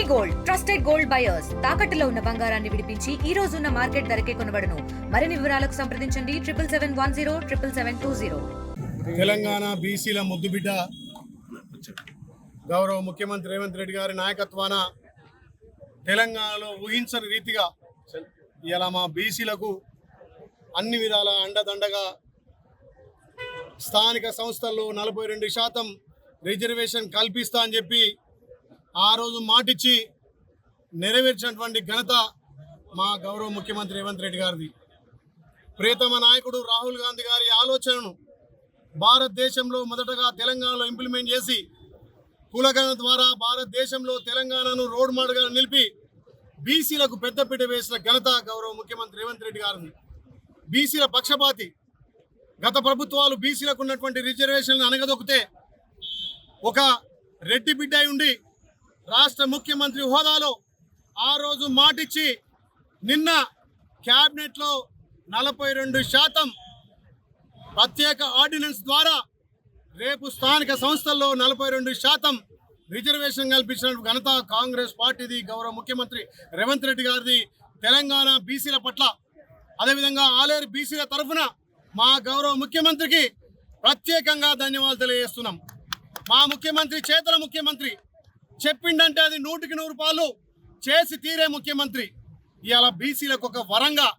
Gold trusted gold buyers తాకట్టులో ఉన్న బంగారాన్ని విడిపించి ఈ రోజు ఉన్న మార్కెట్ ధరకే కొనబడును. మరిన్ని వివరాలకు సంప్రదించండి 7710 తెలంగాణ బీసీల ముద్దుబిడ్డ గౌరవ ముఖ్యమంత్రి రేవంత్ రెడ్డి గారి నాయకత్వాన తెలంగాణలో ఊహించని రీతిగా ఇలా మా బీసీలకు అన్ని విధాల అండదండగా స్థానిక సంస్థల్లో 42% రిజర్వేషన్ కల్పిస్తా అని చెప్పి ఆ రోజు మాటిచ్చి నెరవేర్చినటువంటి ఘనత మా గౌరవ ముఖ్యమంత్రి రేవంత్ రెడ్డి గారిది. ప్రియతమ నాయకుడు రాహుల్ గాంధీ గారి ఆలోచనను భారతదేశంలో మొదటగా తెలంగాణలో ఇంప్లిమెంట్ చేసి కులగణన ద్వారా భారతదేశంలో తెలంగాణను రోడ్ మోడల్గా నిలిపి బీసీలకు పెద్దపీట వేసిన ఘనత గౌరవ ముఖ్యమంత్రి రేవంత్ రెడ్డి గారిది. బీసీల పక్షపాతి. గత ప్రభుత్వాలు బీసీలకు ఉన్నటువంటి రిజర్వేషన్లు అనగదొక్కితే ఒక రెడ్డి బిడ్డ ఉండి రాష్ట్ర ముఖ్యమంత్రి హోదాలో ఆ రోజు మాటిచ్చి నిన్న క్యాబినెట్లో 42% ప్రత్యేక ఆర్డినెన్స్ ద్వారా రేపు స్థానిక సంస్థల్లో 42% రిజర్వేషన్ కల్పించిన ఘనత కాంగ్రెస్ పార్టీది, గౌరవ ముఖ్యమంత్రి రేవంత్ రెడ్డి గారిది. తెలంగాణ బీసీల పట్ల అదేవిధంగా ఆలేరు బీసీల తరఫున మా గౌరవ ముఖ్యమంత్రికి ప్రత్యేకంగా ధన్యవాదాలు తెలియజేస్తున్నాం. మా ముఖ్యమంత్రి చేతల ముఖ్యమంత్రి, చెప్పిండంటే అది 100% చేసి తీరే ముఖ్యమంత్రి. ఇవాళ బీసీలకు ఒక వరంగా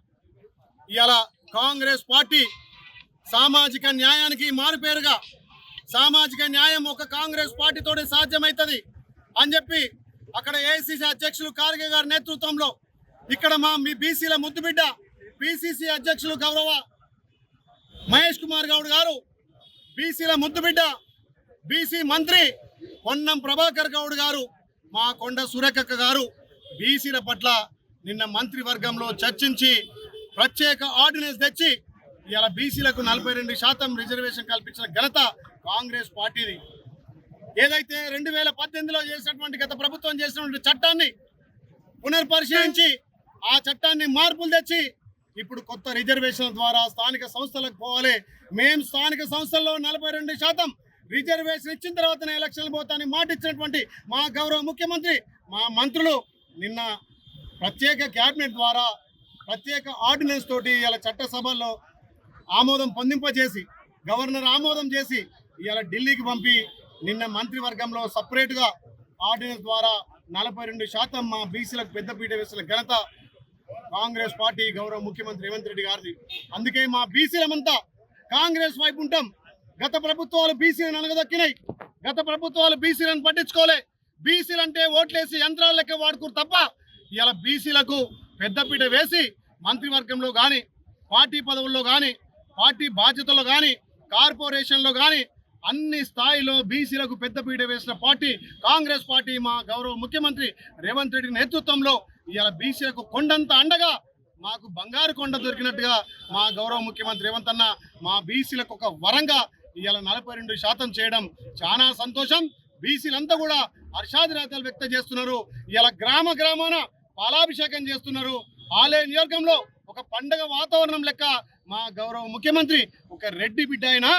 ఇవాళ కాంగ్రెస్ పార్టీ సామాజిక న్యాయానికి మారుపేరుగా, సామాజిక న్యాయం ఒక కాంగ్రెస్ పార్టీతోనే సాధ్యమవుతుంది అని చెప్పి అక్కడ ఏఐసిసి అధ్యక్షులు ఖార్గే గారి నేతృత్వంలో ఇక్కడ మీ బీసీల ముద్దుబిడ్డ పిసిసి అధ్యక్షులు గౌరవ మహేష్ కుమార్ గౌడ్ గారు, బీసీల ముద్దుబిడ్డ బీసీ మంత్రి పొన్నం ప్రభాకర్ గౌడ్ గారు, మా కొండ సురేఖక్క గారు బీసీల పట్ల నిన్న మంత్రివర్గంలో చర్చించి ప్రత్యేక ఆర్డినెన్స్ తెచ్చి ఇలా బీసీలకు 42% రిజర్వేషన్ కల్పించిన ఘనత కాంగ్రెస్ పార్టీది. ఏదైతే 2018లో చేసినటువంటి గత ప్రభుత్వం చేసినటువంటి చట్టాన్ని పునర్పరిశీలించి ఆ చట్టాన్ని మార్పులు తెచ్చి ఇప్పుడు కొత్త రిజర్వేషన్ ద్వారా స్థానిక సంస్థలకు పోవాలి. మేము స్థానిక సంస్థల్లో 42% రిజర్వేషన్ ఇచ్చిన తర్వాతనే ఎలక్షన్లు పోతానని మాట ఇచ్చినటువంటి మా గౌరవ ముఖ్యమంత్రి, మా మంత్రులు నిన్న ప్రత్యేక క్యాబినెట్ ద్వారా ప్రత్యేక ఆర్డినెన్స్ తోటి ఇలా చట్టసభల్లో ఆమోదం పొందింపజేసి గవర్నర్ ఆమోదం చేసి ఇలా ఢిల్లీకి పంపి నిన్న మంత్రివర్గంలో సపరేట్గా ఆర్డినెన్స్ ద్వారా 42% మా బీసీలకు పెద్దపీట వేసిన ఘనత కాంగ్రెస్ పార్టీ గౌరవ ముఖ్యమంత్రి రేవంత్ రెడ్డి గారిది. అందుకే మా బీసీలమంతా కాంగ్రెస్ వైపు ఉంటాం. గత ప్రభుత్వాలు బీసీలను అనగదొక్కినాయి, గత ప్రభుత్వాలు బీసీలను పట్టించుకోలే. బీసీలు అంటే ఓట్లేసి యంత్రాల లెక్క వాడుకురు తప్ప ఇలా బీసీలకు పెద్దపీట వేసి మంత్రివర్గంలో కానీ, పార్టీ పదవుల్లో కానీ, పార్టీ బాధ్యతల్లో కానీ, కార్పొరేషన్లో కానీ అన్ని స్థాయిలో బీసీలకు పెద్దపీట వేసిన పార్టీ కాంగ్రెస్ పార్టీ. మా గౌరవ ముఖ్యమంత్రి రేవంత్ రెడ్డి నేతృత్వంలో ఇవాళ బీసీలకు కొండంత అండగా మాకు బంగారు కొండ దొరికినట్టుగా మా గౌరవ ముఖ్యమంత్రి రేవంత్ అన్న మా బీసీలకు ఒక వరంగా ఇవాళ 42% చేయడం చాలా సంతోషం. బీసీలంతా కూడా హర్షాదిరాతలు వ్యక్తం చేస్తున్నారు. ఇవాళ గ్రామ గ్రామాన పాలాభిషేకం చేస్తున్నారు. ఆలయ నియోజకంలో ఒక పండగ వాతావరణం లెక్క మా గౌరవ ముఖ్యమంత్రి ఒక రెడ్డి బిడ్డ అయినా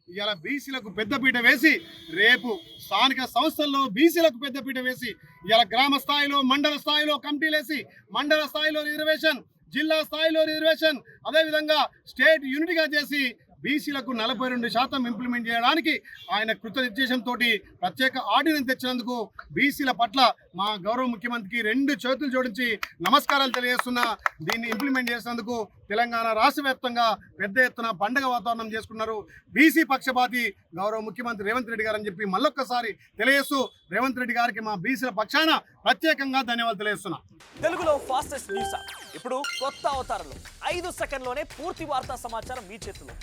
ఇవాళ బీసీలకు పెద్దపీట వేసి రేపు స్థానిక సంస్థల్లో బీసీలకు పెద్దపీట వేసి ఇవాళ గ్రామ స్థాయిలో, మండల స్థాయిలో కమిటీలేసి మండల స్థాయిలో రిజర్వేషన్, జిల్లా స్థాయిలో రిజర్వేషన్, అదేవిధంగా స్టేట్ యూనిట్గా చేసి బీసీలకు 42% ఇంప్లిమెంట్ చేయడానికి ఆయన కృతనిశ్చయంతో ప్రత్యేక ఆర్డినెన్స్ తెచ్చినందుకు బీసీల పట్ల మా గౌరవ ముఖ్యమంత్రికి 2 చేతులు జోడించి నమస్కారాలు తెలియజేస్తున్నా. దీన్ని ఇంప్లిమెంట్ చేసినందుకు తెలంగాణ రాష్ట్ర వ్యాప్తంగా పెద్ద ఎత్తున పండుగ వాతావరణం చేసుకున్నారు బీసీ పక్షపాతి గౌరవ ముఖ్యమంత్రి రేవంత్ రెడ్డి గారు అని చెప్పి మళ్ళొక్కసారి తెలియజేస్తూ రేవంత్ రెడ్డి గారికి మా బీసీల పక్షాన ప్రత్యేకంగా ధన్యవాదాలు తెలియజేస్తున్నా. తెలుగులో ఫాస్టెస్ట్ న్యూస్ ఇప్పుడు కొత్త అవతారంలో 5 సెకండ్లోనే పూర్తి వార్తా సమాచారం మీ చేతిలో.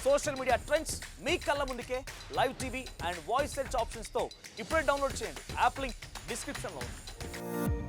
సోషల్ మీడియా ట్రెండ్స్ మీ కళ్ళ ముందుకే live TV and voice search ఆప్షన్స్తో ఇప్పుడే డౌన్లోడ్ చేయండి. యాప్ లింక్ డిస్క్రిప్షన్లో ఉంది.